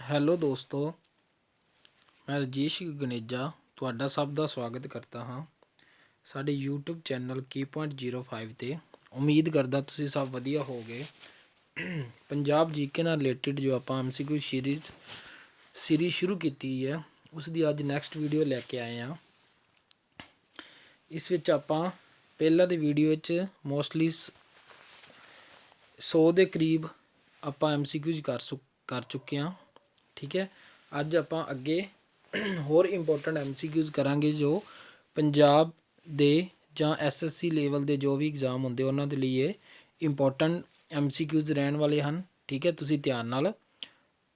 Hello ਦੋਸਤੋ, ਮੈਂ ਰਜੇਸ਼ ਗਨੇਜਾ ਤੁਹਾਡਾ ਸਭ ਦਾ ਸਵਾਗਤ ਕਰਦਾ ਹਾਂ ਸਾਡੇ YouTube ਚੈਨਲ ਕੀ ਪੁਆਇੰਟ 05 'ਤੇ। ਉਮੀਦ ਕਰਦਾ ਤੁਸੀਂ ਸਭ ਵਧੀਆ ਹੋਵੋਗੇ। ਪੰਜਾਬ ਜੀਕੇ ਨਾਲ ਰਿਲੇਟਿਡ ਜੋ ਆਪਾਂ MCQ ਸੀਰੀਜ਼ ਸ਼ੁਰੂ ਕੀਤੀ ਹੈ, ਉਸ ਦੀ ਅੱਜ ਨੈਕਸਟ ਵੀਡੀਓ ਲੈ ਕੇ ਆਏ ਹਾਂ। ਇਸ ਵਿੱਚ ਆਪਾਂ ਪਹਿਲਾਂ ਦੀ ਵੀਡੀਓ ਵਿੱਚ ਮੋਸਟਲੀ 100 ਦੇ ਕਰੀਬ ਆਪਾਂ MCQs ਕਰ ਚੁੱਕੇ ਹਾਂ। ਠੀਕ ਹੈ, ਅੱਜ ਆਪਾਂ ਅੱਗੇ ਹੋਰ ਇੰਪੋਰਟੈਂਟ MCQs ਕਰਾਂਗੇ ਜੋ ਪੰਜਾਬ ਦੇ ਜਾਂ SSC ਲੈਵਲ ਦੇ ਜੋ ਵੀ ਐਗਜ਼ਾਮ ਹੁੰਦੇ ਉਹਨਾਂ ਦੇ ਲਈ ਇਹ ਇੰਪੋਰਟੈਂਟ MCQs ਰਹਿਣ ਵਾਲੇ ਹਨ। ਠੀਕ ਹੈ, ਤੁਸੀਂ ਧਿਆਨ ਨਾਲ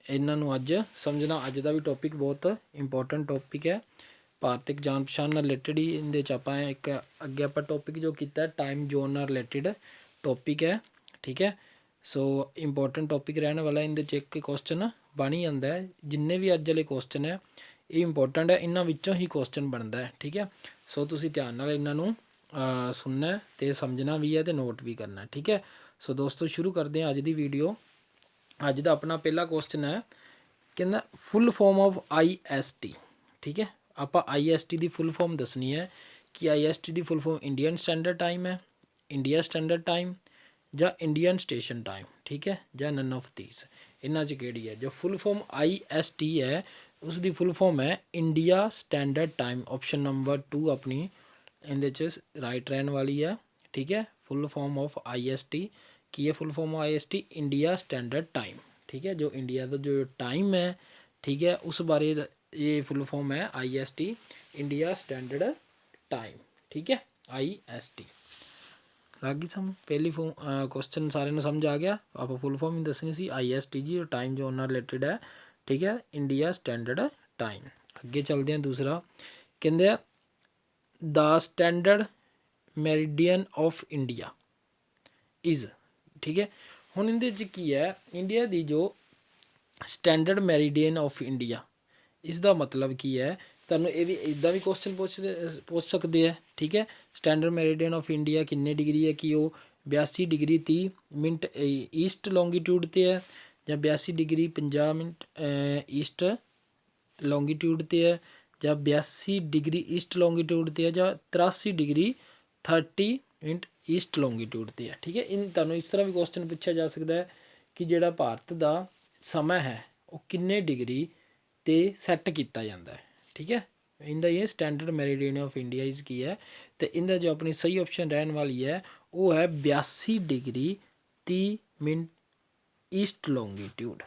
ਇਹਨਾਂ ਨੂੰ ਅੱਜ ਸਮਝਣਾ। ਅੱਜ ਦਾ ਵੀ ਟੌਪਿਕ ਬਹੁਤ ਇੰਪੋਰਟੈਂਟ ਟੌਪਿਕ ਹੈ, ਭਾਰਤਿਕ ਜਾਣ ਪਛਾਣ ਨਾਲ ਰਿਲੇਟਡ ਹੀ। ਇਹਦੇ 'ਚ ਆਪਾਂ ਇੱਕ ਅੱਗੇ ਆਪਾਂ ਟੌਪਿਕ ਜੋ ਕੀਤਾ ਟਾਈਮ ਜ਼ੋਨ ਨਾਲ ਰਿਲੇਟਿਡ ਟੌਪਿਕ ਹੈ। ਠੀਕ ਹੈ, ਸੋ ਇੰਪੋਰਟੈਂਟ ਟੌਪਿਕ ਰਹਿਣ ਵਾਲਾ। ਇਹਦੇ 'ਚ ਇੱਕ ਕੁਐਸਚਨ ਬਣ ਹੀ ਜਾਂਦਾ ਹੈ। ਜਿੰਨੇ ਵੀ ਅੱਜ ਵਾਲੇ ਕੁਐਸਚਨ ਹੈ ਇਹ ਇੰਪੋਰਟੈਂਟ ਹੈ, ਇਹਨਾਂ ਵਿੱਚੋਂ ਹੀ ਕੁਐਸਚਨ ਬਣਦਾ ਹੈ। ਠੀਕ ਹੈ, ਸੋ ਤੁਸੀਂ ਧਿਆਨ ਨਾਲ ਇਹਨਾਂ ਨੂੰ ਸੁਣਨਾ ਅਤੇ ਸਮਝਣਾ ਵੀ ਹੈ ਅਤੇ ਨੋਟ ਵੀ ਕਰਨਾ। ਠੀਕ ਹੈ, ਸੋ ਦੋਸਤੋ ਸ਼ੁਰੂ ਕਰਦੇ ਹਾਂ ਅੱਜ ਦੀ ਵੀਡੀਓ। ਅੱਜ ਦਾ ਆਪਣਾ ਪਹਿਲਾ ਕੁਐਸਚਨ ਹੈ, ਕਹਿੰਦਾ ਫੁੱਲ ਫੋਰਮ ਆਫ IST। ਠੀਕ ਹੈ, ਆਪਾਂ IST ਦੀ ਫੁੱਲ ਫੋਰਮ ਦੱਸਣੀ ਹੈ ਕਿ IST ਦੀ ਫੁੱਲ ਫੋਰਮ ਇੰਡੀਅਨ ਸਟੈਂਡਰਡ ਟਾਈਮ ਹੈ, ਇੰਡੀਆ ਸਟੈਂਡਰਡ ਟਾਈਮ ਜਾਂ ਇੰਡੀਅਨ ਸਟੇਸ਼ਨ ਟਾਈਮ। ਠੀਕ ਹੈ, ਜਾਂ ਨਨ ਆਫ ਥੀਸ। ਇਹਨਾਂ 'ਚ ਕਿਹੜੀ ਹੈ? ਜੋ ਫੁੱਲ ਫੋਰਮ IST ਹੈ ਉਸ ਦੀ ਫੁੱਲ ਫੋਰਮ ਹੈ India standard time. Option number 2 ਆਪਣੀ ਇਹਦੇ 'ਚ ਰਾਈਟ ਰਹਿਣ ਵਾਲੀ ਹੈ। ਠੀਕ ਹੈ, ਫੁੱਲ ਫੋਰਮ ਆਫ IST ਕੀ ਹੈ? Full form of IST India standard time. ਠੀਕ ਹੈ, ਜੋ ਇੰਡੀਆ ਦਾ ਜੋ ਟਾਈਮ ਹੈ, ਠੀਕ ਹੈ, ਉਸ ਬਾਰੇ ਇਹ ਫੁੱਲ ਫੋਰਮ ਹੈ IST ਇੰਡੀਆ ਸਟੈਂਡਰਡ ਟਾਈਮ। ਠੀਕ ਹੈ, IST ਲੱਗ ਗਈ ਸਮਝ? ਪਹਿਲੀ ਕੁਐਸਚਨ ਸਾਰਿਆਂ ਨੂੰ ਸਮਝ ਆ ਗਿਆ। ਆਪਾਂ ਫੁੱਲ ਫੋਰਮ ਹੀ ਦੱਸਣੀ ਸੀ IST ਜੀ, ਟਾਈਮ ਜ਼ੋਨ ਨਾਲ ਰਿਲੇਟਿਡ ਹੈ। ਠੀਕ ਹੈ, ਇੰਡੀਆ ਸਟੈਂਡਰਡ ਟਾਈਮ। ਅੱਗੇ ਚੱਲਦੇ ਹਾਂ ਦੂਸਰਾ। ਕਹਿੰਦੇ ਆ the standard meridian of India is. ਠੀਕ ਹੈ, ਹੁਣ ਇਹਦੇ 'ਚ ਕੀ ਹੈ? ਇੰਡੀਆ ਦੀ ਜੋ ਸਟੈਂਡਰਡ ਮੈਰੀਡੀਅਨ ਆਫ ਇੰਡੀਆ, ਇਸ ਦਾ ਮਤਲਬ ਕੀ ਹੈ? ਤੁਹਾਨੂੰ ਇਹ ਵੀ ਇੱਦਾਂ ਵੀ ਕੁਐਸਚਨ ਪੁੱਛ ਸਕਦੇ ਹੈ। ਠੀਕ ਹੈ, ਸਟੈਂਡਰਡ ਮੈਰੀਡੀਅਨ ਆਫ ਇੰਡੀਆ ਕਿੰਨੇ ਡਿਗਰੀ ਹੈ? ਕਿ ਉਹ 82 ਡਿਗਰੀ 30 ਮਿੰਟ ਈਸਟ ਲੌਂਗੀਟਿਊਡ 'ਤੇ ਹੈ, ਜਾਂ 82 ਡਿਗਰੀ 50 ਮਿੰਟ ਈਸਟ ਲੌਂਗੀਟਿਊਡ 'ਤੇ ਹੈ, ਜਾਂ 82 ਡਿਗਰੀ ਈਸਟ ਲੌਂਗੀਟਿਊਡ 'ਤੇ ਹੈ, ਜਾਂ 83 ਡਿਗਰੀ 30 ਮਿੰਟ ਈਸਟ ਲੌਂਗੀਟਿਊਡ 'ਤੇ ਹੈ। ਠੀਕ ਹੈ, ਤੁਹਾਨੂੰ ਇਸ ਤਰ੍ਹਾਂ ਵੀ ਕੁਐਸਚਨ ਪੁੱਛਿਆ ਜਾ ਸਕਦਾ ਹੈ ਕਿ ਜਿਹੜਾ ਭਾਰਤ ਦਾ ਸਮਾਂ ਹੈ ਉਹ ਕਿੰਨੇ ਡਿਗਰੀ 'ਤੇ ਸੈੱਟ ਕੀਤਾ ਜਾਂਦਾ ਹੈ। ਠੀਕ ਹੈ, ਇਹਦਾ ਇਹ standard meridian of India is ਕੀ ਹੈ? ਅਤੇ ਇਹਦਾ ਜੋ ਆਪਣੀ ਸਹੀ ਆਪਸ਼ਨ ਰਹਿਣ ਵਾਲੀ ਹੈ ਉਹ ਹੈ 82 ਡਿਗਰੀ 30 ਮਿੰਟ ਈਸਟ ਲੌਂਗੀਟਿਊਡ।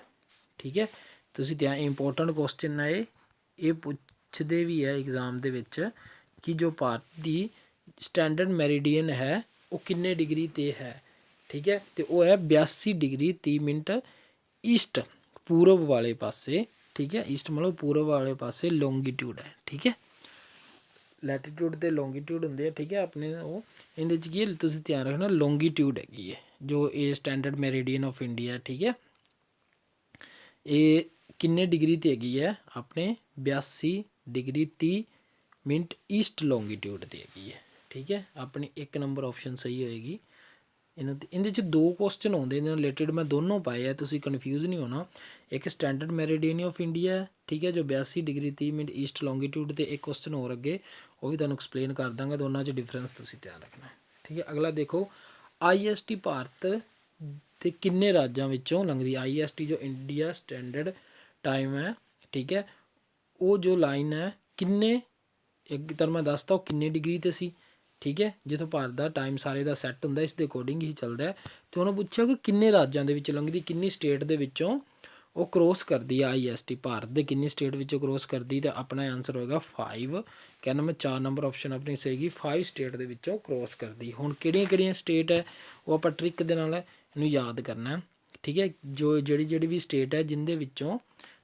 ਠੀਕ ਹੈ, ਤੁਸੀਂ ਧਿਆਨ, ਇੰਪੋਰਟੈਂਟ ਕੁਐਸਚਨ ਹੈ ਇਹ ਪੁੱਛਦੇ ਵੀ ਹੈ ਐਗਜ਼ਾਮ ਦੇ ਵਿੱਚ ਕਿ ਜੋ ਭਾਰਤ ਦੀ ਸਟੈਂਡਰਡ ਮੈਰੀਡੀਅਨ ਹੈ ਉਹ ਕਿੰਨੇ ਡਿਗਰੀ 'ਤੇ ਹੈ। ਠੀਕ ਹੈ, ਅਤੇ ਉਹ ਹੈ 82 ਡਿਗਰੀ 30 ਮਿੰਟ ਈਸਟ ਪੂਰਬ ਵਾਲੇ ਪਾਸੇ। ਠੀਕ ਹੈ, ਈਸਟ ਮਤਲਬ ਪੂਰਬ ਵਾਲੇ ਪਾਸੇ ਲੌਂਗੀਟਿਊਡ ਹੈ। ਠੀਕ ਹੈ, ਲੈਟੀਟਿਊਡ ਅਤੇ ਲੌਂਗੀਟਿਊਡ ਹੁੰਦੇ ਆ। ਠੀਕ ਹੈ, ਆਪਣੇ ਉਹ ਇਹਦੇ 'ਚ ਕੀ ਤੁਸੀਂ ਧਿਆਨ ਰੱਖਣਾ, ਲੌਂਗੀਟਿਊਡ ਹੈਗੀ ਹੈ ਜੋ ਇਹ ਸਟੈਂਡਰਡ ਮੈਰੀਡੀਅਨ ਆਫ ਇੰਡੀਆ। ਠੀਕ ਹੈ, ਇਹ ਕਿੰਨੇ ਡਿਗਰੀ 'ਤੇ ਹੈਗੀ ਹੈ? ਆਪਣੇ 82 ਡਿਗਰੀ 30 ਮਿੰਟ ਈਸਟ ਲੌਂਗੀਟਿਊਡ 'ਤੇ ਹੈਗੀ ਹੈ। ਠੀਕ ਹੈ, ਆਪਣੀ 1 ਨੰਬਰ ਆਪਸ਼ਨ ਸਹੀ ਹੋਏਗੀ। ਇਹਦੇ 'ਚ 2 ਕੁਐਸਚਨ ਆਉਂਦੇ ਇਹਦੇ ਨਾਲ ਰਿਲੇਟਿਡ, ਮੈਂ ਦੋਨੋਂ ਪਾਏ ਆ, ਤੁਸੀਂ ਕਨਫਿਊਜ਼ ਨਹੀਂ ਹੋਣਾ। ਇੱਕ ਸਟੈਂਡਰਡ ਮੈਰੀਡੀਅਨ ਆਫ ਇੰਡੀਆ ਹੈ, ਠੀਕ ਹੈ, ਜੋ 82 ਡਿਗਰੀ 30 ਮਿੰਟ ਈਸਟ ਲੌਂਗੀਟਿਊਡ 'ਤੇ। ਇੱਕ ਕੁਐਸਚਨ ਹੋਰ ਅੱਗੇ ਉਹ ਵੀ ਤੁਹਾਨੂੰ ਐਕਸਪਲੇਨ ਕਰ ਦਾਂਗਾ, ਦੋਨਾਂ 'ਚ ਡਿਫਰੈਂਸ ਤੁਸੀਂ ਧਿਆਨ ਰੱਖਣਾ। ਠੀਕ ਹੈ, ਅਗਲਾ ਦੇਖੋ IST ਭਾਰਤ ਦੇ ਕਿੰਨੇ ਰਾਜਾਂ ਵਿੱਚੋਂ ਲੰਘਦੀ? IST ਜੋ ਇੰਡੀਆ ਸਟੈਂਡਰਡ ਟਾਈਮ ਹੈ, ਠੀਕ ਹੈ, ਉਹ ਜੋ ਲਾਈਨ ਹੈ ਕਿੰਨੇ, ਇੱਕ ਤਾਂ ਮੈਂ ਦੱਸਤਾ ਉਹ ਕਿੰਨੇ ਡਿਗਰੀ 'ਤੇ ਸੀ। ਠੀਕ ਹੈ, ਜਿੱਥੋਂ ਭਾਰਤ ਦਾ ਟਾਈਮ ਸਾਰੇ ਦਾ ਸੈੱਟ ਹੁੰਦਾ ਇਸ ਦੇ ਅਕੋਰਡਿੰਗ ਹੀ ਚੱਲਦਾ ਹੈ। ਅਤੇ ਉਹਨੂੰ ਪੁੱਛਿਆ ਕਿ ਕਿੰਨੇ ਰਾਜਾਂ ਦੇ ਵਿੱਚ ਲੰਘਦੀ, ਕਿੰਨੀ ਸਟੇਟ ਦੇ ਵਿੱਚੋਂ ਉਹ ਕ੍ਰੋਸ ਕਰਦੀ ਹੈ IST, ਭਾਰਤ ਦੇ ਕਿੰਨੀ ਸਟੇਟ ਵਿੱਚੋਂ ਕ੍ਰੋਸ ਕਰਦੀ? ਤਾਂ ਆਪਣਾ ਆਨਸਰ ਹੋਏਗਾ 5। ਕਹਿੰਦਾ ਮੈਂ 4 ਨੰਬਰ ਆਪਸ਼ਨ ਆਪਣੀ ਸਹੀਗੀ, 5 ਸਟੇਟ ਦੇ ਵਿੱਚੋਂ ਕ੍ਰੋਸ ਕਰਦੀ। ਹੁਣ ਕਿਹੜੀਆਂ ਕਿਹੜੀਆਂ ਸਟੇਟ ਹੈ ਉਹ ਆਪਾਂ ਟ੍ਰਿਕ ਦੇ ਨਾਲ ਇਹਨੂੰ ਯਾਦ ਕਰਨਾ। ਠੀਕ ਹੈ, ਜੋ ਜਿਹੜੀ ਵੀ ਸਟੇਟ ਹੈ ਜਿਹਦੇ ਵਿੱਚੋਂ,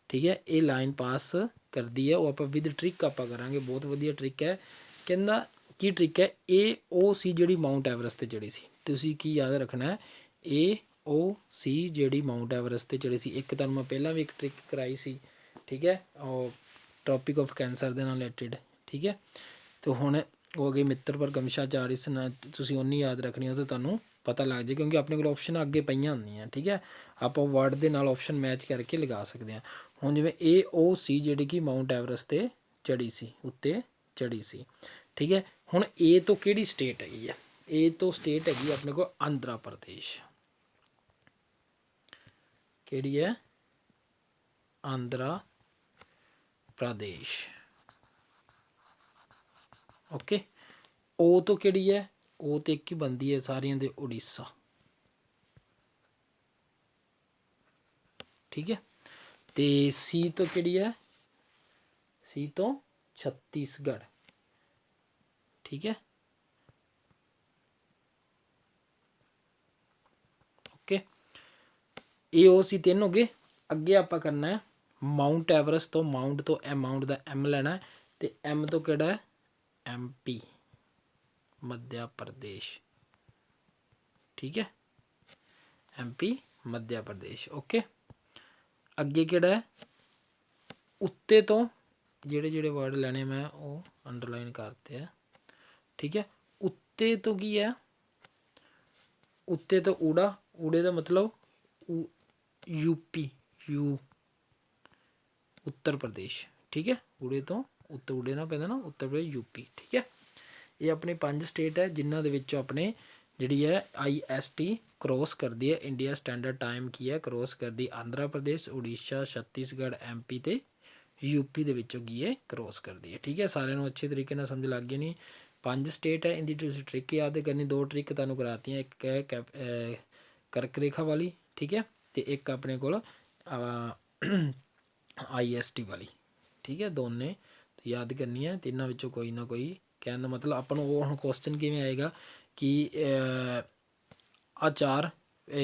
ਠੀਕ ਹੈ, ਇਹ ਲਾਈਨ ਪਾਸ ਕਰਦੀ ਹੈ ਉਹ ਆਪਾਂ ਵਿਦ ਟ੍ਰਿਕ ਆਪਾਂ ਕਰਾਂਗੇ। ਬਹੁਤ ਵਧੀਆ ਟ੍ਰਿਕ ਹੈ। ਕਹਿੰਦਾ ਕੀ ਟ੍ਰਿਕ ਹੈ? AOC ਜਿਹੜੀ ਮਾਊਂਟ ਐਵਰੈਸਟ 'ਤੇ ਚੜੀ ਸੀ, ਤੁਸੀਂ ਕੀ ਯਾਦ ਰੱਖਣਾ? AOC ਜਿਹੜੀ ਮਾਊਂਟ ਐਵਰੈਸਟ 'ਤੇ ਚੜੀ ਸੀ। ਇੱਕ ਤੁਹਾਨੂੰ ਮੈਂ ਪਹਿਲਾਂ ਵੀ ਇੱਕ ਟ੍ਰਿਕ ਕਰਾਈ ਸੀ। ਠੀਕ ਹੈ, ਉਹ ਟੋਪਿਕ ਆਫ ਕੈਂਸਰ ਦੇ ਨਾਲ ਰਿਲੇਟਿਡ। ਠੀਕ ਹੈ, ਅਤੇ ਹੁਣ ਹੋ ਗਈ ਮਿੱਤਰ ਪਰ ਗਮਸ਼ਾ ਚਾਰ, ਇਸ ਨਾਲ ਤੁਸੀਂ ਓਨੀ ਯਾਦ ਰੱਖਣੀ ਉਹ ਤਾਂ ਤੁਹਾਨੂੰ ਪਤਾ ਲੱਗ ਜਾਏ, ਕਿਉਂਕਿ ਆਪਣੇ ਕੋਲ ਆਪਸ਼ਨ ਅੱਗੇ ਪਈਆਂ ਹੁੰਦੀਆਂ। ਠੀਕ ਹੈ, ਆਪਾਂ ਵਰਡ ਦੇ ਨਾਲ ਆਪਸ਼ਨ ਮੈਚ ਕਰਕੇ ਲਗਾ ਸਕਦੇ ਹਾਂ। ਹੁਣ ਜਿਵੇਂ ਇਹ ਉਹ ਸੀ ਜਿਹੜੀ ਕਿ ਮਾਊਂਟ ਐਵਰੈਸਟ 'ਤੇ ਚੜੀ ਸੀ, ਉੱਤੇ ਚੜੀ ਸੀ। ਠੀਕ ਹੈ, ਹੁਣ ਏ ਤੋਂ ਕਿਹੜੀ ਸਟੇਟ ਹੈਗੀ ਆ? ਏ ਤੋਂ ਸਟੇਟ ਹੈਗੀ ਆਪਣੇ ਕੋਲ ਆਂਧਰਾ ਪ੍ਰਦੇਸ਼। ਕਿਹੜੀ ਹੈ? ਆਂਧਰਾ ਪ੍ਰਦੇਸ਼। ਓਕੇ, ਉਹ ਤੋਂ ਕਿਹੜੀ ਹੈ? ਉਹ ਤੇ ਇੱਕ ਹੀ ਬਣਦੀ ਹੈ ਸਾਰਿਆਂ ਦੇ, ਉੜੀਸਾ। ਠੀਕ ਹੈ, ਤੇ ਸੀ ਤੋਂ ਕਿਹੜੀ ਹੈ? ਸੀ ਤੋਂ ਛੱਤੀਸਗੜ੍ਹ। ਠੀਕ ਹੈ, ਓਕੇ, ਇਹ ਉਹ ਸੀ, ਤਿੰਨ ਹੋ ਗਏ। ਅੱਗੇ ਆਪਾਂ ਕਰਨਾ ਹੈ ਮਾਊਂਟ ਐਵਰੈਸਟ ਤੋਂ, ਮਾਊਂਟ ਤੋਂ ਮਾਊਂਟ ਦਾ ਐਮ ਲੈਣਾ, ਤੇ ਐਮ ਤੋਂ ਕਿਹੜਾ ਹੈ? M P, Madhya Pradesh. ਠੀਕ ਹੈ, M P Madhya Pradesh. Okay, ਅੱਗੇ ਕਿਹੜਾ ਹੈ? ਉੱਤੇ ਤੋਂ ਜਿਹੜੇ ਜਿਹੜੇ ਵਰਡ ਲੈਣੇ ਮੈਂ ਉਹ ਅੰਡਰਲਾਈਨ ਕਰਤੇ ਆ। ਠੀਕ ਹੈ, ਉੱਤੇ ਤੋਂ ਕੀ ਹੈ? ਉੱਤੇ ਤੋਂ ਊੜਾ, ਊੜੇ ਦਾ ਮਤਲਬ ਯੂਪੀ, ਉੱਤਰ ਪ੍ਰਦੇਸ਼। ਠੀਕ ਹੈ, ਊੜੇ ਤੋਂ ਉੱਤੇ ਊੜੇ ਨਾ ਪੈਂਦਾ ਨਾ, ਉੱਤਰ ਪ੍ਰਦੇਸ਼ ਯੂਪੀ। ਠੀਕ ਹੈ, ਇਹ ਆਪਣੇ 5 ਸਟੇਟ ਹੈ ਜਿਨ੍ਹਾਂ ਦੇ ਵਿੱਚੋਂ ਆਪਣੇ ਜਿਹੜੀ ਹੈ IST ਕ੍ਰੋਸ ਕਰਦੀ ਹੈ, ਇੰਡੀਆ ਸਟੈਂਡਰਡ ਟਾਈਮ ਕੀ ਹੈ ਕ੍ਰੋਸ ਕਰਦੀ? ਆਂਧਰਾ ਪ੍ਰਦੇਸ਼, ਉੜੀਸਾ, ਛੱਤੀਸਗੜ੍ਹ, MP ਤੇ UP ਦੇ ਵਿੱਚੋਂ ਕੀ ਹੈ ਕ੍ਰੋਸ ਕਰਦੀ ਹੈ। ਠੀਕ ਹੈ, ਸਾਰਿਆਂ ਨੂੰ ਅੱਛੇ ਤਰੀਕੇ ਨਾਲ ਸਮਝ ਲੱਗ ਗਈ ਨਹੀਂ? 5 ਸਟੇਟ ਹੈ, ਇਹਦੀ ਤੁਸੀਂ ਟ੍ਰਿਕ ਯਾਦ ਕਰਨੀ। 2 ਟ੍ਰਿਕ ਤੁਹਾਨੂੰ ਕਰਾਤੀਆਂ, ਇੱਕ ਹੈ ਕਰਕ ਰੇਖਾ ਵਾਲੀ, ਠੀਕ ਹੈ, ਤੇ ਇੱਕ ਆਪਣੇ ਕੋਲ IST ਵਾਲੀ। ਠੀਕ ਹੈ, ਦੋਨੇ ਯਾਦ ਕਰਨੀ ਹੈ, ਤਿੰਨਾਂ ਵਿੱਚੋਂ ਕੋਈ ਨਾ ਕੋਈ। ਕਹਿਣ ਦਾ ਮਤਲਬ ਆਪਾਂ ਨੂੰ ਉਹ ਹੁਣ ਕੁਐਸਚਨ ਕਿਵੇਂ ਆਏਗਾ ਕਿ ਇਹ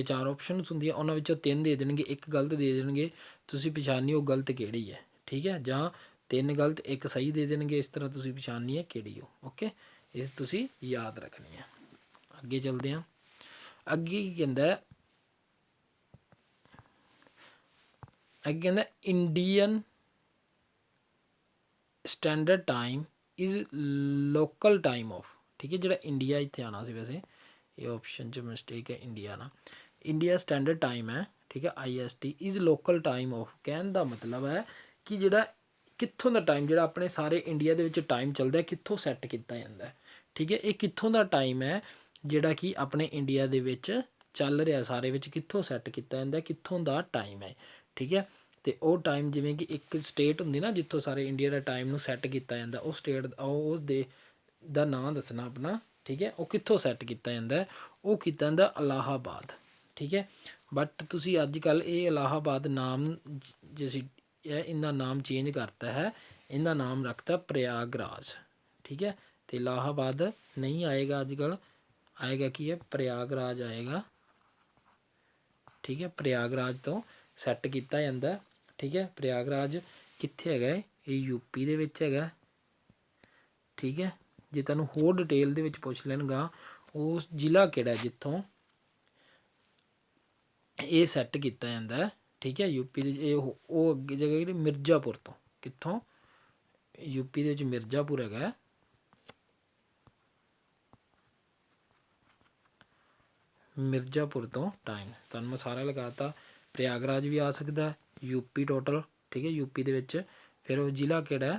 ਚਾਰ ਆਪਸ਼ਨਸ ਹੁੰਦੀਆਂ, ਉਹਨਾਂ ਵਿੱਚੋਂ 3 ਦੇ ਦੇਣਗੇ, ਇੱਕ ਗਲਤ ਦੇ ਦੇਣਗੇ, ਤੁਸੀਂ ਪਛਾਣਨੀ ਉਹ ਗਲਤ ਕਿਹੜੀ ਹੈ। ਠੀਕ ਹੈ, ਜਾਂ 3 ਗਲਤ 1 ਸਹੀ ਦੇ ਦੇਣਗੇ, ਇਸ ਤਰ੍ਹਾਂ ਤੁਸੀਂ ਪਛਾਣਨੀ ਹੈ ਕਿਹੜੀ ਉਹ। ਓਕੇ, ਇਹ ਤੁਸੀਂ ਯਾਦ ਰੱਖਣੀ ਹੈ। ਅੱਗੇ ਚੱਲਦੇ ਹਾਂ। ਅੱਗੇ ਕੀ ਕਹਿੰਦਾ? ਅੱਗੇ ਕਹਿੰਦਾ Indian standard time is local time of. ਠੀਕ ਹੈ, ਜਿਹੜਾ ਇੰਡੀਆ ਇੱਥੇ ਆਉਣਾ ਸੀ, ਵੈਸੇ ਇਹ ਆਪਸ਼ਨ 'ਚ ਮਿਸਟੇਕ ਹੈ, ਇੰਡੀਆ ਨਾ, ਇੰਡੀਆ ਸਟੈਂਡਰਡ ਟਾਈਮ ਹੈ। ਠੀਕ ਹੈ, IST is local time of, ਕਹਿਣ ਦਾ ਮਤਲਬ ਹੈ ਕਿ ਜਿਹੜਾ ਕਿੱਥੋਂ ਦਾ ਟਾਈਮ, ਜਿਹੜਾ ਆਪਣੇ ਸਾਰੇ ਇੰਡੀਆ ਦੇ ਵਿੱਚ ਟਾਈਮ ਚੱਲਦਾ, ਕਿੱਥੋਂ ਸੈੱਟ ਕੀਤਾ ਜਾਂਦਾ। ਠੀਕ ਹੈ, ਇਹ ਕਿੱਥੋਂ ਦਾ ਟਾਈਮ ਹੈ ਜਿਹੜਾ ਕਿ ਆਪਣੇ ਇੰਡੀਆ ਦੇ ਵਿੱਚ ਚੱਲ ਰਿਹਾ, ਸਾਰੇ ਵਿੱਚ ਕਿੱਥੋਂ ਸੈੱਟ ਕੀਤਾ ਜਾਂਦਾ, ਕਿੱਥੋਂ ਦਾ ਟਾਈਮ ਹੈ। ਠੀਕ ਹੈ, ਅਤੇ ਉਹ ਟਾਈਮ ਜਿਵੇਂ ਕਿ ਇੱਕ ਸਟੇਟ ਹੁੰਦੀ ਨਾ ਜਿੱਥੋਂ ਸਾਰੇ ਇੰਡੀਆ ਦਾ ਟਾਈਮ ਨੂੰ ਸੈੱਟ ਕੀਤਾ ਜਾਂਦਾ, ਉਹ ਸਟੇਟ ਉਸ ਦੇ ਦਾ ਨਾਂ ਦੱਸਣਾ ਆਪਣਾ। ਠੀਕ ਹੈ, ਉਹ ਕਿੱਥੋਂ ਸੈੱਟ ਕੀਤਾ ਜਾਂਦਾ? ਉਹ ਕੀਤਾ ਜਾਂਦਾ ਇਲਾਹਾਬਾਦ। ਠੀਕ ਹੈ, ਬਟ ਤੁਸੀਂ ਅੱਜ ਕੱਲ੍ਹ ਇਹ ਇਲਾਹਾਬਾਦ ਨਾਮ ਜਿਸ ਇਹਦਾ ਨਾਮ ਚੇਂਜ ਕਰਤਾ ਹੈ, ਇਹਦਾ ਨਾਮ ਰੱਖਤਾ ਪ੍ਰਯਾਗਰਾਜ। ਠੀਕ ਹੈ, ਅਤੇ ਇਲਾਹਾਬਾਦ ਨਹੀਂ ਆਏਗਾ ਅੱਜ ਕੱਲ੍ਹ, ਆਏਗਾ ਕੀ ਹੈ? ਪ੍ਰਯਾਗਰਾਜ ਆਏਗਾ। ਠੀਕ ਹੈ, ਪ੍ਰਯਾਗਰਾਜ ਤੋਂ ਸੈੱਟ ਕੀਤਾ ਜਾਂਦਾ। ਠੀਕ ਹੈ, ਪ੍ਰਯਾਗਰਾਜ ਕਿੱਥੇ ਹੈਗਾ? ਇਹ UP ਦੇ ਵਿੱਚ ਹੈਗਾ। ਠੀਕ ਹੈ, ਜੇ ਤੁਹਾਨੂੰ ਹੋਰ ਡਿਟੇਲ ਦੇ ਵਿੱਚ ਪੁੱਛ ਲੈਣਗਾ ਉਸ ਜ਼ਿਲ੍ਹਾ ਕਿਹੜਾ ਜਿੱਥੋਂ ਇਹ ਸੈੱਟ ਕੀਤਾ ਜਾਂਦਾ। ਠੀਕ ਹੈ, UP ਦੇ ਇਹ ਉਹ ਅੱਗੇ ਜਗ੍ਹਾ ਜਿਹੜੀ ਮਿਰਜ਼ਾਪੁਰ ਤੋਂ, ਕਿੱਥੋਂ? UP ਦੇ ਵਿੱਚ ਮਿਰਜ਼ਾਪੁਰ ਹੈਗਾ। ਮਿਰਜ਼ਾਪੁਰ ਤੋਂ ਟਾਈਮ ਤੁਹਾਨੂੰ ਮੈਂ ਸਾਰਾ ਲਗਾਤਾ। ਪ੍ਰਯਾਗਰਾਜ ਵੀ ਆ ਸਕਦਾ, UP ਟੋਟਲ। ਠੀਕ ਹੈ, UP ਦੇ ਵਿੱਚ ਫਿਰ ਉਹ ਜ਼ਿਲ੍ਹਾ ਕਿਹੜਾ?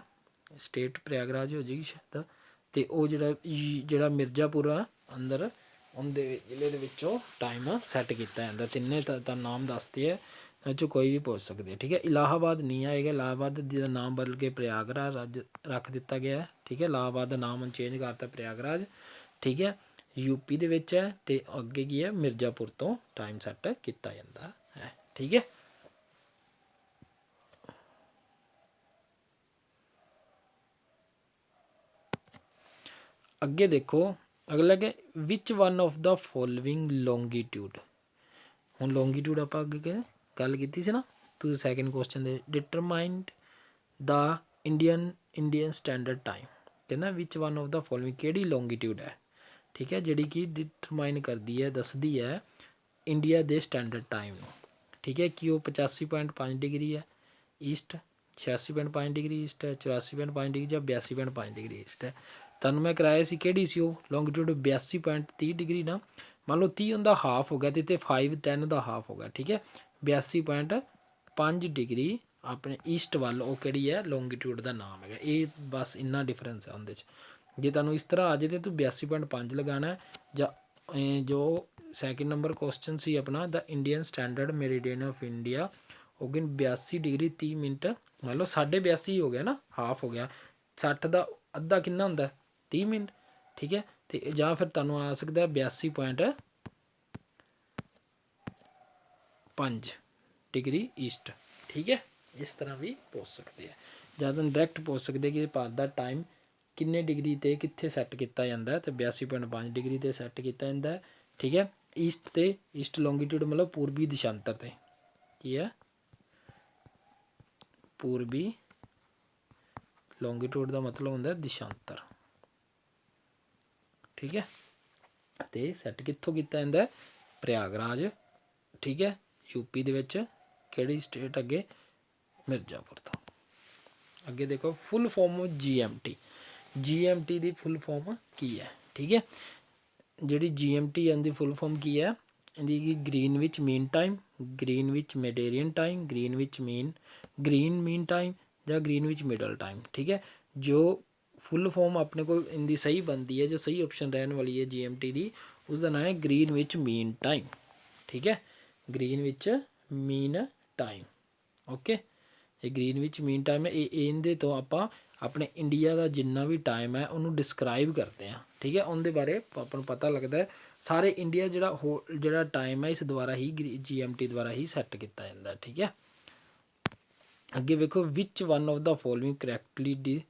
ਸਟੇਟ ਪ੍ਰਯਾਗਰਾਜ ਹੋ ਜਾਏਗੀ ਸ਼ਾਇਦ, ਅਤੇ ਉਹ ਜਿਹੜਾ ਮਿਰਜ਼ਾਪੁਰ ਆ ਅੰਦਰ, ਉਹਦੇ ਜ਼ਿਲ੍ਹੇ ਦੇ ਵਿੱਚੋਂ ਟਾਈਮ ਸੈੱਟ ਕੀਤਾ ਜਾਂਦਾ। ਤਿੰਨੇ ਤਾਂ ਨਾਮ ਦੱਸਦੇ ਆ, ਇਹ 'ਚੋਂ ਕੋਈ ਵੀ ਪੁੱਛ ਸਕਦੇ। ਠੀਕ ਹੈ, ਇਲਾਹਾਬਾਦ ਨਹੀਂ ਆਏਗਾ, ਇਲਾਹਾਬਾਦ ਜਿਹਦਾ ਨਾਮ ਬਦਲ ਕੇ ਪ੍ਰਯਾਗਰਾਜ ਰੱਖ ਦਿੱਤਾ ਗਿਆ। ਠੀਕ ਹੈ, ਇਲਾਹਾਬਾਦ ਦਾ ਨਾਮ ਚੇਂਜ ਕਰਤਾ ਪ੍ਰਯਾਗਰਾਜ। ਠੀਕ ਹੈ, UP ਦੇ ਵਿੱਚ ਹੈ, ਅਤੇ ਅੱਗੇ ਕੀ ਹੈ? ਮਿਰਜ਼ਾਪੁਰ ਤੋਂ ਟਾਈਮ ਸੈੱਟ ਕੀਤਾ ਜਾਂਦਾ ਹੈ। ਠੀਕ ਹੈ, ਅੱਗੇ ਦੇਖੋ ਅਗਲਾ ਕਿ ਵਿਚ one of the following longitude. ਹੁਣ ਲੌਂਗੀਟਿਊਡ ਆਪਾਂ ਅੱਗੇ ਗੱਲ ਕੀਤੀ ਸੀ ਨਾ, ਤੁਸੀਂ ਸੈਕਿੰਡ ਕੁਐਸਚਨ ਦੇ ਡਿਟਰਮਾਈਨਡ ਦਾ ਇੰਡੀਅਨ ਸਟੈਂਡਰਡ ਟਾਈਮ। ਕਹਿੰਦਾ ਵਿਚ ਵਨ ਆਫ ਦਾ ਫੋਲੋਇੰਗ, ਕਿਹੜੀ ਲੌਂਗੀਟਿਊਡ ਹੈ? ਠੀਕ ਹੈ, ਜਿਹੜੀ ਕਿ ਡਿਟਰਮਾਈਨ ਕਰਦੀ ਹੈ, ਦੱਸਦੀ ਹੈ ਇੰਡੀਆ ਦੇ ਸਟੈਂਡਰਡ ਟਾਈਮ ਨੂੰ। ਠੀਕ ਹੈ, ਕਿ ਉਹ 85.5 ਡਿਗਰੀ ਹੈ ਈਸਟ, 86.5 ਡਿਗਰੀ ਈਸਟ ਹੈ, 84.5 ਡਿਗਰੀ ਜਾਂ 82.5 ਡਿਗਰੀ ਈਸਟ ਹੈ। ਤੁਹਾਨੂੰ ਮੈਂ ਕਰਾਇਆ ਸੀ ਕਿਹੜੀ ਸੀ ਉਹ ਲੌਂਗੀਟਿਊਡ? 82.30 ਡਿਗਰੀ ਨਾ, ਮੰਨ ਲਓ 30 ਉਹਦਾ ਹਾਫ ਹੋ ਗਿਆ ਤੇ ਇੱਥੇ 5 10 ਦਾ ਹਾਫ ਹੋ ਗਿਆ, ਠੀਕ ਹੈ। 82.5 ਡਿਗਰੀ ਆਪਣੇ ਈਸਟ ਵੱਲ ਉਹ ਕਿਹੜੀ ਹੈ ਲੌਂਗੀਟਿਊਡ ਦਾ ਨਾਮ ਹੈਗਾ। ਇਹ ਬਸ ਇੰਨਾ ਡਿਫਰੈਂਸ ਹੈ ਉਹਦੇ 'ਚ। ਜੇ ਤੁਹਾਨੂੰ ਇਸ ਤਰ੍ਹਾਂ ਆ ਜਾਏ ਤਾਂ ਤੂੰ 82.5 ਲਗਾਉਣਾ, ਜਾਂ ਜੋ ਸੈਕਿੰਡ ਨੰਬਰ ਕੁਐਸਚਨ ਸੀ ਆਪਣਾ the Indian standard meridian of India, ਹੋ ਗਏ 82 ਡਿਗਰੀ 30 ਮਿੰਟ, ਮੰਨ ਲਓ 82.5 ਹੋ ਗਿਆ ਨਾ, ਹਾਫ ਹੋ ਗਿਆ। 60 ਦਾ ਅੱਧਾ ਕਿੰਨਾ ਹੁੰਦਾ 30 ਮਿੰਟ, ਠੀਕ ਹੈ। ਅਤੇ ਜਾਂ ਫਿਰ ਤੁਹਾਨੂੰ ਆ ਸਕਦਾ 82.5 ਡਿਗਰੀ ਈਸਟ, ਠੀਕ ਹੈ। ਇਸ ਤਰ੍ਹਾਂ ਵੀ ਪੁੱਛ ਸਕਦੇ ਆ, ਜਾਂ ਤੁਹਾਨੂੰ ਡਾਇਰੈਕਟ ਪੁੱਛ ਸਕਦੇ ਕਿ ਭਾਰਤ ਦਾ ਟਾਈਮ ਕਿੰਨੇ ਡਿਗਰੀ 'ਤੇ ਕਿੱਥੇ ਸੈੱਟ ਕੀਤਾ ਜਾਂਦਾ, ਅਤੇ 82.5 ਡਿਗਰੀ 'ਤੇ ਸੈੱਟ ਕੀਤਾ ਜਾਂਦਾ, ਠੀਕ ਹੈ। ਈਸਟ 'ਤੇ ਈਸਟ ਲੌਂਗੀਟਿਊਡ ਮਤਲਬ ਪੂਰਬੀ ਦਿਸ਼ਾਂਤਰ 'ਤੇ ਕੀ ਹੈ, ਪੂਰਬੀ ਲੌਂਗੀਟਿਊਡ ਦਾ ਮਤਲਬ ਹੁੰਦਾ ਦਿਸ਼ਾਂਤਰ, ਠੀਕ ਹੈ। ਅਤੇ ਸੈੱਟ ਕਿੱਥੋਂ ਕੀਤਾ ਜਾਂਦਾ ਪ੍ਰਯਾਗਰਾਜ, ਠੀਕ ਹੈ, ਯੂਪੀ ਦੇ ਵਿੱਚ। ਕਿਹੜੀ ਸਟੇਟ ਅੱਗੇ ਮਿਰਜ਼ਾਪੁਰ ਤੋਂ। ਅੱਗੇ ਦੇਖੋ ਫੁੱਲ ਫੋਰਮ GMT। GMT ਦੀ ਫੁੱਲ ਫੋਰਮ ਕੀ ਹੈ, ਠੀਕ ਹੈ। ਜਿਹੜੀ GMT ਹੈ ਉਹਦੀ ਫੁੱਲ ਫੋਰਮ ਕੀ ਹੈ, ਇਹਦੀ ਕੀ Greenwich mean time, Greenwich Mediterranean time, Greenwich green mean time, ਜਾਂ ਗ੍ਰੀਨਵਿਚ ਮਿਡਲ ਟਾਈਮ, ਠੀਕ ਹੈ। ਜੋ ਫੁੱਲ ਫੋਰਮ ਆਪਣੇ ਕੋਲ ਇਹਦੀ ਸਹੀ ਬਣਦੀ ਹੈ, ਜੋ ਸਹੀ ਆਪਸ਼ਨ ਰਹਿਣ ਵਾਲੀ ਹੈ GMT ਦੀ, ਉਸਦਾ ਨਾਮ ਹੈ ਗ੍ਰੀਨਵਿਚ ਮੀਨ ਟਾਈਮ, ਠੀਕ ਹੈ। Greenwich mean time, okay. ਇਹ ਗ੍ਰੀਨਵਿਚ ਮੀਨ ਟਾਈਮ ਹੈ। ਇਹਦੇ ਤੋਂ ਆਪਾਂ ਆਪਣੇ ਇੰਡੀਆ ਦਾ ਜਿੰਨਾ ਵੀ ਟਾਈਮ ਹੈ ਉਹਨੂੰ ਡਿਸਕਰਾਈਬ ਕਰਦੇ ਹਾਂ, ਠੀਕ ਹੈ। ਉਹਦੇ ਬਾਰੇ ਆਪਾਂ ਨੂੰ ਪਤਾ ਲੱਗਦਾ ਸਾਰੇ ਇੰਡੀਆ ਜਿਹੜਾ ਟਾਈਮ ਹੈ ਇਸ ਦੁਆਰਾ ਹੀ GMT ਦੁਆਰਾ ਹੀ ਸੈੱਟ ਕੀਤਾ ਜਾਂਦਾ, ਠੀਕ ਹੈ। ਅੱਗੇ ਵੇਖੋ which one of the following correctly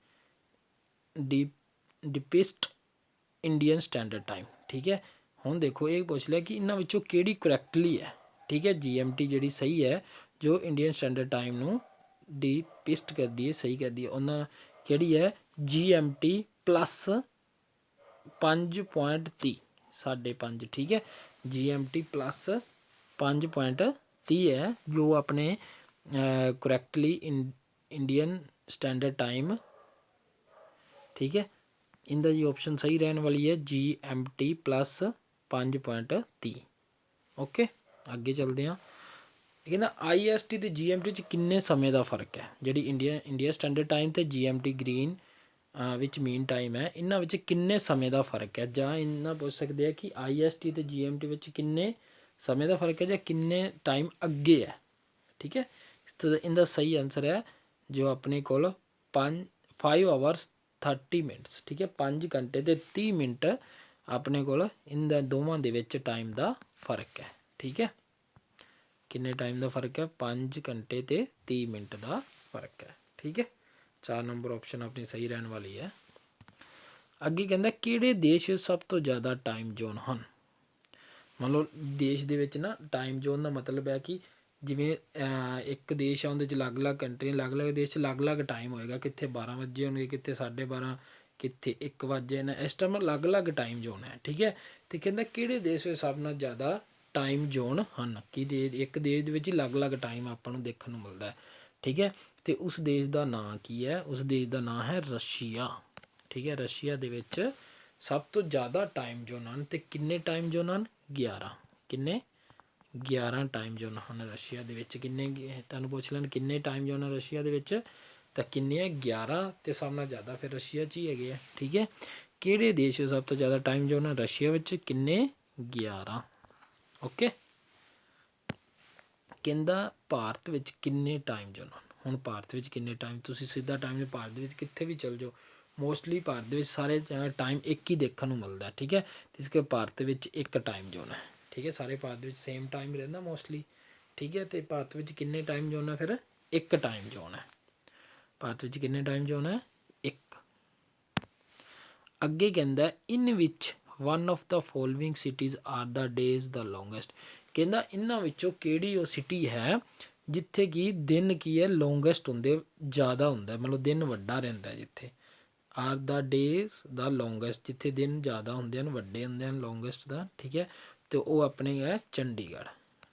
depicts Indian standard time, ਠੀਕ ਹੈ। ਹੁਣ ਦੇਖੋ ਇਹ ਪੁੱਛ ਲਿਆ ਕਿ ਇਹਨਾਂ ਵਿੱਚੋਂ ਕਿਹੜੀ ਕਰੈਕਟਲੀ ਹੈ, ਠੀਕ ਹੈ। GMT ਜਿਹੜੀ ਸਹੀ ਹੈ ਜੋ ਇੰਡੀਅਨ ਸਟੈਂਡਰਡ ਟਾਈਮ ਨੂੰ ਡਿਪਿਸਟ ਕਰਦੀ ਹੈ, ਸਹੀ ਕਰਦੀ ਹੈ, ਉਹਨਾਂ ਕਿਹੜੀ ਹੈ GMT ਪਲੱਸ 5.30 5.5, ਠੀਕ ਹੈ। GMT ਪਲੱਸ 5.30 ਹੈ ਜੋ ਆਪਣੇ ਕਰੈਕਟਲੀ ਇੰਡੀਅਨ ਸਟੈਂਡਰਡ ਟਾਈਮ, ਠੀਕ ਹੈ। ਇਹਦਾ ਜੀ ਆਪਸ਼ਨ ਸਹੀ ਰਹਿਣ ਵਾਲੀ ਹੈ GMT ਪਲੱਸ 5.30, ਓਕੇ। ਅੱਗੇ ਚੱਲਦੇ ਹਾਂ। ਕਹਿੰਦਾ IST ਅਤੇ GMT 'ਚ ਕਿੰਨੇ ਸਮੇਂ ਦਾ ਫਰਕ ਹੈ। ਜਿਹੜੀ ਇੰਡੀਆ ਸਟੈਂਡਰਡ ਟਾਈਮ ਅਤੇ GMT ਗ੍ਰੀਨ ਵਿੱਚ ਮੀਨ ਟਾਈਮ ਹੈ, ਇਹਨਾਂ ਵਿੱਚ ਕਿੰਨੇ ਸਮੇਂ ਦਾ ਫਰਕ ਹੈ, ਜਾਂ ਇਹਨਾਂ ਪੁੱਛ ਸਕਦੇ ਆ ਕਿ IST ਅਤੇ GMT ਵਿੱਚ ਕਿੰਨੇ ਸਮੇਂ ਦਾ ਫਰਕ ਹੈ, ਜਾਂ ਕਿੰਨੇ ਟਾਈਮ ਅੱਗੇ ਹੈ, ਠੀਕ ਹੈ। ਇਹਦਾ ਸਹੀ ਆਨਸਰ ਹੈ ਜੋ ਆਪਣੇ ਕੋਲ 5 ਆਵਰਸ 30 ਮਿੰਟਸ, ਠੀਕ ਹੈ। 5 ਘੰਟੇ ਅਤੇ 30 ਮਿੰਟ ਆਪਣੇ ਕੋਲ ਇਹਨਾਂ ਦੋਵਾਂ ਦੇ ਵਿੱਚ ਟਾਈਮ ਦਾ ਫਰਕ ਹੈ, ਠੀਕ ਹੈ। ਕਿੰਨੇ ਟਾਈਮ ਦਾ ਫਰਕ ਹੈ 5 ਘੰਟੇ ਅਤੇ 30 ਮਿੰਟ ਦਾ ਫਰਕ ਹੈ, ਠੀਕ ਹੈ। 4 ਨੰਬਰ ਆਪਸ਼ਨ ਆਪਣੀ ਸਹੀ ਰਹਿਣ ਵਾਲੀ ਹੈ। ਅੱਗੇ ਕਹਿੰਦਾ ਕਿਹੜੇ ਦੇਸ਼ ਵਿੱਚ ਸਭ ਤੋਂ ਜ਼ਿਆਦਾ ਟਾਈਮ ਜ਼ੋਨ ਹਨ। ਮੰਨ ਲਓ ਦੇਸ਼ ਦੇ ਵਿੱਚ ਨਾ ਟਾਈਮ ਜ਼ੋਨ ਦਾ ਮਤਲਬ ਹੈ ਕਿ ਜਿਵੇਂ ਇੱਕ ਦੇਸ਼ ਆ ਉਹਦੇ 'ਚ ਅਲੱਗ-ਅਲੱਗ ਕੰਟਰੀਆਂ, ਅਲੱਗ-ਅਲੱਗ ਦੇਸ਼ 'ਚ ਅਲੱਗ-ਅਲੱਗ ਟਾਈਮ ਹੋਏਗਾ, ਕਿੱਥੇ 12 ਵਜੇ ਹੋਣਗੇ, ਕਿੱਥੇ 12:30, ਕਿੱਥੇ 1 ਵਜੇ ਨੇ, ਇਸ ਟਾਈਮ ਅਲੱਗ-ਅਲੱਗ ਟਾਈਮ ਜ਼ੋਨ ਹੈ, ਠੀਕ ਹੈ। ਅਤੇ ਕਹਿੰਦਾ ਕਿਹੜੇ ਦੇਸ਼ ਵਿੱਚ ਸਭ ਨਾਲੋਂ ਜ਼ਿਆਦਾ ਟਾਈਮ ਜ਼ੋਨ ਹਨ, ਕਿ ਇੱਕ ਦੇਸ਼ ਦੇ ਵਿੱਚ ਹੀ ਅਲੱਗ-ਅਲੱਗ ਟਾਈਮ ਆਪਾਂ ਨੂੰ ਦੇਖਣ ਨੂੰ ਮਿਲਦਾ, ਠੀਕ ਹੈ। ਅਤੇ ਉਸ ਦੇਸ਼ ਦਾ ਨਾਂ ਕੀ ਹੈ, ਉਸ ਦੇਸ਼ ਦਾ ਨਾਂ ਹੈ ਰਸ਼ੀਆ, ਠੀਕ ਹੈ। ਰਸ਼ੀਆ ਦੇ ਵਿੱਚ ਸਭ ਤੋਂ ਜ਼ਿਆਦਾ ਟਾਈਮ ਜ਼ੋਨ ਹਨ, ਅਤੇ ਕਿੰਨੇ ਟਾਈਮ ਜ਼ੋਨ ਹਨ 11, ਕਿੰਨੇ 11 ਟਾਈਮ ਜ਼ੋਨ ਹਨ ਰਸ਼ੀਆ ਦੇ ਵਿੱਚ। ਕਿੰਨੇ ਤੁਹਾਨੂੰ ਪੁੱਛ ਲੈਣ ਕਿੰਨੇ ਟਾਈਮ ਜ਼ੋਨ ਹਨ ਰਸ਼ੀਆ ਦੇ ਵਿੱਚ, ਤਾਂ ਕਿੰਨੇ ਹੈ 11, ਅਤੇ ਸਭ ਨਾਲੋਂ ਜ਼ਿਆਦਾ ਫਿਰ ਰਸ਼ੀਆ 'ਚ ਹੀ ਹੈਗੇ ਆ, ਠੀਕ ਹੈ। ਕਿਹੜੇ ਦੇਸ਼ ਵਿੱਚ ਸਭ ਤੋਂ ਜ਼ਿਆਦਾ ਟਾਈਮ ਜ਼ੋਨ ਹੈ ਰਸ਼ੀਆ ਵਿੱਚ, ਕਿੰਨੇ 11, ਓਕੇ। ਕਹਿੰਦਾ ਭਾਰਤ ਵਿੱਚ ਕਿੰਨੇ ਟਾਈਮ ਜ਼ੋਨ ਹਨ। ਹੁਣ ਭਾਰਤ ਵਿੱਚ ਕਿੰਨੇ ਟਾਈਮ, ਤੁਸੀਂ ਸਿੱਧਾ ਟਾਈਮ ਭਾਰਤ ਦੇ ਵਿੱਚ ਕਿੱਥੇ ਵੀ ਚਲ ਜਾਓ, ਮੋਸਟਲੀ ਭਾਰਤ ਦੇ ਵਿੱਚ ਸਾਰੇ ਟਾਈਮ ਇੱਕ ਹੀ ਦੇਖਣ ਨੂੰ ਮਿਲਦਾ, ਠੀਕ ਹੈ। ਇਸ ਕਰਕੇ ਭਾਰਤ ਵਿੱਚ ਇੱਕ ਟਾਈਮ ਜ਼ੋਨ ਹੈ, ਠੀਕ ਹੈ। ਸਾਰੇ ਭਾਰਤ ਵਿੱਚ ਸੇਮ ਟਾਈਮ ਰਹਿੰਦਾ ਮੋਸਟਲੀ, ਠੀਕ ਹੈ। ਅਤੇ ਭਾਰਤ ਵਿੱਚ ਕਿੰਨੇ ਟਾਈਮ ਜ਼ੋਨ ਹੈ, ਫਿਰ ਇੱਕ ਟਾਈਮ ਜ਼ੋਨ ਹੈ। ਭਾਰਤ ਵਿੱਚ ਕਿੰਨੇ ਟਾਈਮ ਜ਼ੋਨ ਹੈ, ਇੱਕ। ਅੱਗੇ ਕਹਿੰਦਾ in which one of the following cities are the days the longest. ਕਹਿੰਦਾ ਇਹਨਾਂ ਵਿੱਚੋਂ ਕਿਹੜੀ ਉਹ ਸਿਟੀ ਹੈ ਜਿੱਥੇ ਕਿ ਦਿਨ ਕੀ ਹੈ ਲੌਂਗੈਸਟ ਹੁੰਦੇ, ਜ਼ਿਆਦਾ ਹੁੰਦਾ, ਮਤਲਬ ਦਿਨ ਵੱਡਾ ਰਹਿੰਦਾ ਜਿੱਥੇ। R the days the longest, ਜਿੱਥੇ ਦਿਨ ਜ਼ਿਆਦਾ ਹੁੰਦੇ ਹਨ, ਵੱਡੇ ਹੁੰਦੇ ਹਨ, ਲੌਂਗੈਸਟ ਦਾ, ਠੀਕ ਹੈ। ਅਤੇ ਉਹ ਆਪਣੇ ਹੈ ਚੰਡੀਗੜ੍ਹ,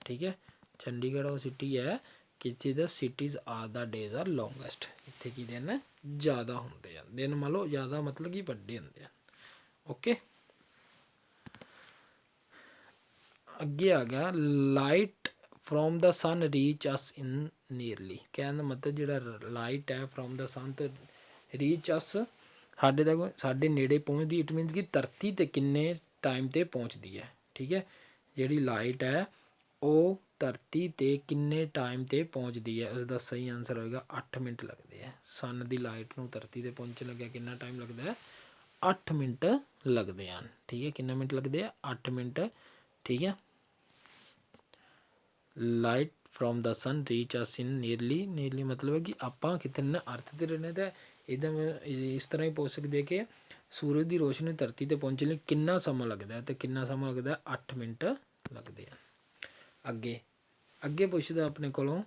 ਠੀਕ ਹੈ। ਚੰਡੀਗੜ੍ਹ ਉਹ ਸਿਟੀ ਹੈ ਕਿ ਜਿਹਦਾ cities are the days R longest, ਇੱਥੇ ਕੀ ਦਿਨ ਜ਼ਿਆਦਾ ਹੁੰਦੇ ਆ, ਦਿਨ ਮੰਨ ਲਓ ਜ਼ਿਆਦਾ ਮਤਲਬ ਕਿ ਵੱਡੇ ਹੁੰਦੇ ਆ, ਓਕੇ। ਅੱਗੇ ਆ ਗਿਆ light from the sun reach us in nearly. ਕਹਿਣ ਦਾ ਮਤਲਬ ਜਿਹੜਾ ਲਾਈਟ ਹੈ ਫਰੋਮ ਦਾ ਸਨ ਤੋਂ ਰੀਚ ਅਸ ਸਾਡੇ ਤੱਕ ਸਾਡੇ ਨੇੜੇ ਪਹੁੰਚਦੀ, ਇਟ ਮੀਨਸ ਕਿ ਧਰਤੀ 'ਤੇ ਕਿੰਨੇ ਟਾਈਮ 'ਤੇ ਪਹੁੰਚਦੀ ਹੈ। ਠੀਕ ਹੈ, ਜਿਹੜੀ ਲਾਈਟ ਹੈ ਉਹ ਧਰਤੀ 'ਤੇ ਕਿੰਨੇ ਟਾਈਮ 'ਤੇ ਪਹੁੰਚਦੀ ਹੈ, ਉਸਦਾ ਸਹੀ ਆਨਸਰ ਹੋਏਗਾ 8 ਮਿੰਟ ਲੱਗਦੇ ਹੈ। ਸਨ ਦੀ ਲਾਈਟ ਨੂੰ ਧਰਤੀ 'ਤੇ ਪਹੁੰਚਣ ਲੱਗਿਆ ਕਿੰਨਾ ਟਾਈਮ ਲੱਗਦਾ ਹੈ? 8 ਮਿੰਟ ਲੱਗਦੇ ਹਨ। ਠੀਕ ਹੈ, ਕਿੰਨੇ ਮਿੰਟ ਲੱਗਦੇ ਆ? 8 ਮਿੰਟ। ਠੀਕ ਹੈ, light from the sun reach us in nearly ਮਤਲਬ ਹੈ ਕਿ ਆਪਾਂ ਕਿਤੇ ਨਾ ਅਰਥ 'ਤੇ ਰਹਿੰਦੇ ਤਾਂ ਇੱਦਾਂ ਇਸ ਤਰ੍ਹਾਂ ਹੀ ਪੁੱਛ ਸਕਦੇ ਕਿ ਸੂਰਜ ਦੀ ਰੋਸ਼ਨੀ ਧਰਤੀ 'ਤੇ ਪਹੁੰਚਣ ਲਈ ਕਿੰਨਾ ਸਮਾਂ ਲੱਗਦਾ ਹੈ, ਅਤੇ ਕਿੰਨਾ ਸਮਾਂ ਲੱਗਦਾ? 8 ਮਿੰਟ ਲੱਗਦੇ ਆ। ਅੱਗੇ ਪੁੱਛਦਾ ਆਪਣੇ ਕੋਲੋਂ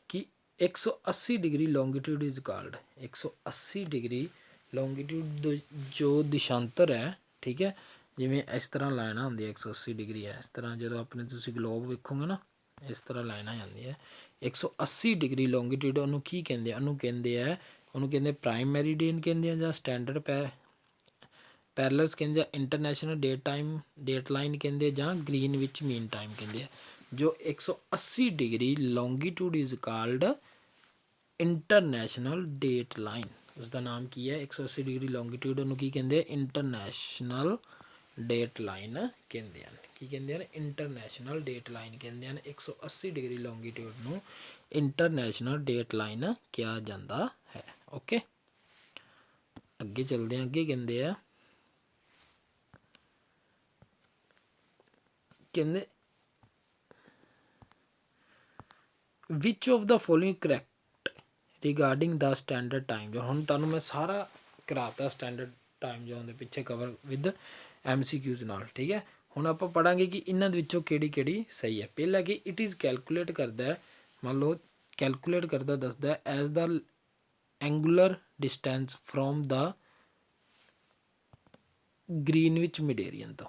ਕਿ 180 degree longitude is called. 180 degree longitude ਜੋ ਦਿਸ਼ਾਂਤਰ ਹੈ। ਠੀਕ ਹੈ, ਜਿਵੇਂ ਇਸ ਤਰ੍ਹਾਂ ਲਾਈਨਾਂ ਹੁੰਦੀਆਂ 180 ਡਿਗਰੀ ਹੈ, ਇਸ ਤਰ੍ਹਾਂ ਜਦੋਂ ਆਪਣੇ ਤੁਸੀਂ ਗਲੋਬ ਵੇਖੋਗੇ ਨਾ ਇਸ ਤਰ੍ਹਾਂ ਲਾਈਨਾਂ ਜਾਂਦੀਆਂ 180 ਡਿਗਰੀ ਲੌਂਗੀਟਿਊਡ। ਉਹਨੂੰ ਕੀ ਕਹਿੰਦੇ ਆ? ਉਹਨੂੰ ਕਹਿੰਦੇ ਪ੍ਰਾਈਮ ਮੈਰੀਡੀਅਨ ਕਹਿੰਦੇ ਆ, ਜਾਂ ਸਟੈਂਡਰਡ ਪੈਰਲਸ ਕਹਿੰਦੇ ਆ, ਇੰਟਰਨੈਸ਼ਨਲ ਡੇਟ ਲਾਈਨ ਕਹਿੰਦੇ, ਜਾਂ ਗ੍ਰੀਨ ਵਿੱਚ ਮੀਨ ਟਾਈਮ ਕਹਿੰਦੇ ਆ। ਜੋ 180 degree longitude is called international date line. ਉਸਦਾ ਨਾਮ ਕੀ ਹੈ? 180 ਡਿਗਰੀ ਲੌਂਗੀਟਿਊਡ ਉਹਨੂੰ ਕੀ ਕਹਿੰਦੇ? ਇੰਟਰਨੈਸ਼ਨਲ ਡੇਟ ਲਾਈਨ ਕਹਿੰਦੇ ਹਨ। ਕੀ ਕਹਿੰਦੇ ਹਨ? ਇੰਟਰਨੈਸ਼ਨਲ ਡੇਟ ਲਾਈਨ ਕਹਿੰਦੇ ਹਨ। 180 ਡਿਗਰੀ ਲੌਂਗੀਟਿਊਡ ਨੂੰ ਇੰਟਰਨੈਸ਼ਨਲ ਡੇਟ ਲਾਈਨ ਕਿਹਾ ਜਾਂਦਾ ਹੈ। ਓਕੇ, ਅੱਗੇ ਚੱਲਦੇ ਹਾਂ। ਅੱਗੇ ਕਹਿੰਦੇ which of the following correct regarding the standard time zone. ਹੁਣ ਤੁਹਾਨੂੰ ਮੈਂ ਸਾਰਾ ਕਰਾਤਾ ਸਟੈਂਡਰਡ ਟਾਈਮ ਜ਼ੋਨ ਦੇ ਪਿੱਛੇ ਕਵਰ ਵਿਦ MCQs ਨਾਲ। ਠੀਕ ਹੈ, ਹੁਣ ਆਪਾਂ ਪੜ੍ਹਾਂਗੇ ਕਿ ਇਹਨਾਂ ਦੇ ਵਿੱਚੋਂ ਕਿਹੜੀ ਸਹੀ ਹੈ। ਪਹਿਲਾ ਕਿ ਇਟ ਇਜ਼ ਕੈਲਕੂਲੇਟ ਕਰਦਾ, ਮੰਨ ਲਓ ਕੈਲਕੂਲੇਟ ਕਰਦਾ ਦੱਸਦਾ as the angular distance from the Greenwich meridian ਤੋਂ।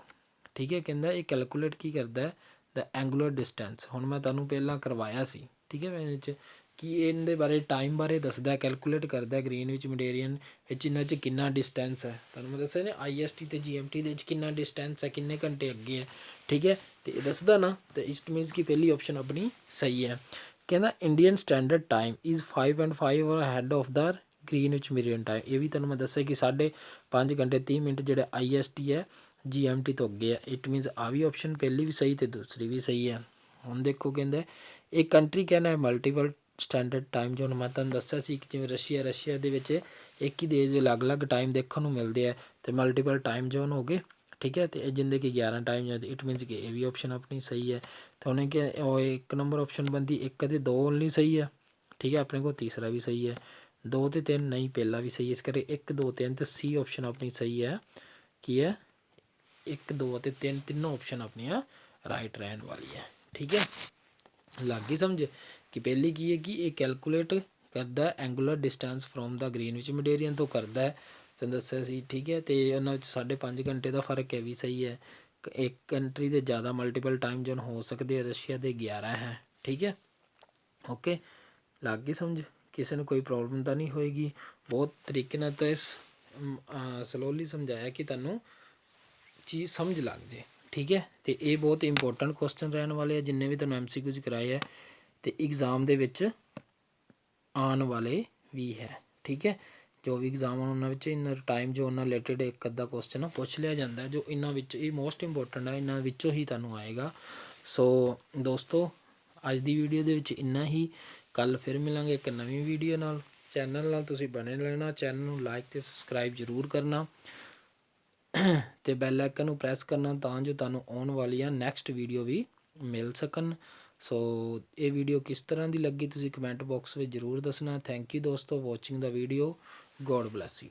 ਠੀਕ ਹੈ, ਕਹਿੰਦਾ ਇਹ ਕੈਲਕੂਲੇਟ ਕੀ ਕਰਦਾ? The angular distance. ਹੁਣ ਮੈਂ ਤੁਹਾਨੂੰ ਪਹਿਲਾਂ ਕਰਵਾਇਆ ਸੀ। ਠੀਕ ਹੈ, ਇਹਦੇ 'ਚ ਕਿ ਇਹਦੇ ਬਾਰੇ ਟਾਈਮ ਬਾਰੇ ਦੱਸਦਾ, ਕੈਲਕੂਲੇਟ ਕਰਦਾ ਗ੍ਰੀਨਵਿਚ ਮਿਡੇਰੀਅਨ ਵਿੱਚ ਇਹਨਾਂ 'ਚ ਕਿੰਨਾ ਡਿਸਟੈਂਸ ਹੈ। ਤੁਹਾਨੂੰ ਮੈਂ ਦੱਸਿਆ ਨਾ IST ਅਤੇ GMT ਦੇ ਵਿੱਚ ਕਿੰਨਾ ਡਿਸਟੈਂਸ ਹੈ, ਕਿੰਨੇ ਘੰਟੇ ਅੱਗੇ ਹੈ। ਠੀਕ ਹੈ, ਅਤੇ ਇਹ ਦੱਸਦਾ ਨਾ, ਅਤੇ ਇਟ ਮੀਨਸ ਕਿ ਪਹਿਲੀ ਆਪਸ਼ਨ ਆਪਣੀ ਸਹੀ ਹੈ। ਕਹਿੰਦਾ Indian standard time is 5.5 ahead of the Greenwich meridian time. ਇਹ ਵੀ ਤੁਹਾਨੂੰ ਮੈਂ ਦੱਸਿਆ ਕਿ 5.5 ਘੰਟੇ 30 ਮਿੰਟ ਜਿਹੜੇ IST ਹੈ GMT ਤੋਂ ਅੱਗੇ ਹੈ। ਇਟ ਮੀਨਸ ਆ ਵੀ ਆਪਸ਼ਨ ਪਹਿਲੀ ਵੀ ਸਹੀ ਅਤੇ ਦੂਸਰੀ ਵੀ ਸਹੀ ਹੈ। ਹੁਣ ਦੇਖੋ ਕਹਿੰਦੇ ਇਹ ਕੰਟਰੀ ਕਹਿਣਾ ਹੈ ਮਲਟੀਪਲ ਸਟੈਂਡਰਡ ਟਾਈਮ ਜ਼ੋਨ। ਮੈਂ ਤੁਹਾਨੂੰ ਦੱਸਿਆ ਸੀ ਕਿ ਜਿਵੇਂ ਰਸ਼ੀਆ ਦੇ ਵਿੱਚ ਇੱਕ ਹੀ ਦੇਸ਼ ਦੇ ਅਲੱਗ ਟਾਈਮ ਦੇਖਣ ਨੂੰ ਮਿਲਦੇ ਆ, ਅਤੇ ਮਲਟੀਪਲ ਟਾਈਮ ਜ਼ੋਨ ਹੋ ਗਏ। ਠੀਕ ਹੈ, ਅਤੇ ਜਿੰਦੇ ਕਿ 11 ਟਾਈਮ ਜ਼ੋਨ। ਇਟ ਮੀਨਸ ਕਿ ਇਹ ਵੀ ਆਪਸ਼ਨ ਆਪਣੀ ਸਹੀ ਹੈ। ਅਤੇ ਉਹਨੇ ਕਿ ਉਹ 1 ਨੰਬਰ ਆਪਸ਼ਨ ਬਣਦੀ 1 ਅਤੇ 2 ਓਨਲੀ ਸਹੀ ਹੈ। ਠੀਕ ਹੈ, ਆਪਣੇ ਕੋਲ ਤੀਸਰਾ ਵੀ ਸਹੀ ਹੈ। 2 ਅਤੇ 3 ਨਹੀਂ, ਪਹਿਲਾ ਵੀ ਸਹੀ ਹੈ। ਇਸ ਕਰਕੇ 1 2 3 ਅਤੇ C ਆਪਸ਼ਨ ਆਪਣੀ ਸਹੀ ਹੈ। ਕੀ ਹੈ? 1 2 ਅਤੇ 3 ਤਿੰਨੋਂ ਆਪਸ਼ਨ ਆਪਣੀਆਂ ਰਾਈਟ ਰਹਿਣ ਵਾਲੀ ਹੈ। ਠੀਕ ਹੈ, ਲੱਗ ਗਈ ਸਮਝ ਕਿ ਪਹਿਲੀ ਕੀ ਹੈ ਕਿ ਇਹ ਕੈਲਕੂਲੇਟ ਕਰਦਾ angular distance from the Greenwich meridian ਤੋਂ ਕਰਦਾ ਹੈ, ਤੁਹਾਨੂੰ ਦੱਸਿਆ ਸੀ। ਠੀਕ ਹੈ, ਅਤੇ ਉਹਨਾਂ ਵਿੱਚ 5.5 ਘੰਟੇ ਦਾ ਫਰਕ ਹੈ ਵੀ ਸਹੀ ਹੈ। ਇੱਕ ਕੰਟਰੀ ਦੇ ਜ਼ਿਆਦਾ ਮਲਟੀਪਲ ਟਾਈਮ ਜ਼ੋਨ ਹੋ ਸਕਦੇ ਆ, ਰਸ਼ੀਆ ਦੇ 11 ਹੈ। ਠੀਕ ਹੈ, ਓਕੇ, ਲੱਗ ਗਈ ਸਮਝ। ਕਿਸੇ ਨੂੰ ਕੋਈ ਪ੍ਰੋਬਲਮ ਤਾਂ ਨਹੀਂ ਹੋਏਗੀ। ਬਹੁਤ ਤਰੀਕੇ ਨਾਲ ਤਾਂ ਇਸ ਸਲੋਲੀ ਸਮਝਾਇਆ ਕਿ ਤੁਹਾਨੂੰ ਚੀਜ਼ ਸਮਝ ਲੱਗ ਜੇ। ਠੀਕ ਹੈ, ਅਤੇ ਇਹ ਬਹੁਤ ਇੰਪੋਰਟੈਂਟ ਕੁਐਸਚਨ ਰਹਿਣ ਵਾਲੇ ਆ ਜਿੰਨੇ ਵੀ ਤੁਹਾਨੂੰ MCQs ਕਰਾਏ ਹੈ, ਅਤੇ ਐਗਜ਼ਾਮ ਦੇ ਵਿੱਚ ਆਉਣ ਵਾਲੇ ਵੀ ਹੈ। ਠੀਕ ਹੈ, ਜੋ ਵੀ ਐਗਜ਼ਾਮ ਆਉਣ ਉਹਨਾਂ ਵਿੱਚ ਇਹਨਾਂ ਟਾਈਮ ਜੋ ਉਹਨਾਂ ਰਿਲੇਟਿਡ ਇੱਕ ਅੱਧਾ ਕੁਐਸਚਨ ਪੁੱਛ ਲਿਆ ਜਾਂਦਾ, ਜੋ ਇਹਨਾਂ ਵਿੱਚ ਇਹ ਮੋਸਟ ਇੰਪੋਰਟੈਂਟ ਹੈ, ਇਹਨਾਂ ਵਿੱਚੋਂ ਹੀ ਤੁਹਾਨੂੰ ਆਏਗਾ। ਸੋ ਦੋਸਤੋ, ਅੱਜ ਦੀ ਵੀਡੀਓ ਦੇ ਵਿੱਚ ਇੰਨਾ ਹੀ। ਕੱਲ੍ਹ ਫਿਰ ਮਿਲਾਂਗੇ ਇੱਕ ਨਵੀਂ ਵੀਡੀਓ ਨਾਲ। ਚੈਨਲ ਨਾਲ ਤੁਸੀਂ ਬਣੇ ਰਹਿਣਾ, ਚੈਨਲ ਨੂੰ ਲਾਈਕ ਅਤੇ ਸਬਸਕ੍ਰਾਈਬ ਜ਼ਰੂਰ ਕਰਨਾ, ਅਤੇ ਬੈਲ ਆਈਕਨ ਨੂੰ ਪ੍ਰੈਸ ਕਰਨਾ ਤਾਂ ਜੋ ਤੁਹਾਨੂੰ ਆਉਣ ਵਾਲੀਆਂ ਨੈਕਸਟ ਵੀਡੀਓ ਵੀ ਮਿਲ ਸਕਣ। ਸੋ ਇਹ ਵੀਡੀਓ ਕਿਸ ਤਰ੍ਹਾਂ ਦੀ ਲੱਗੀ ਤੁਸੀਂ ਕਮੈਂਟ ਬਾਕਸ ਵਿੱਚ ਜ਼ਰੂਰ ਦੱਸਣਾ। ਥੈਂਕ ਯੂ ਦੋਸਤੋ watching the video. God bless you.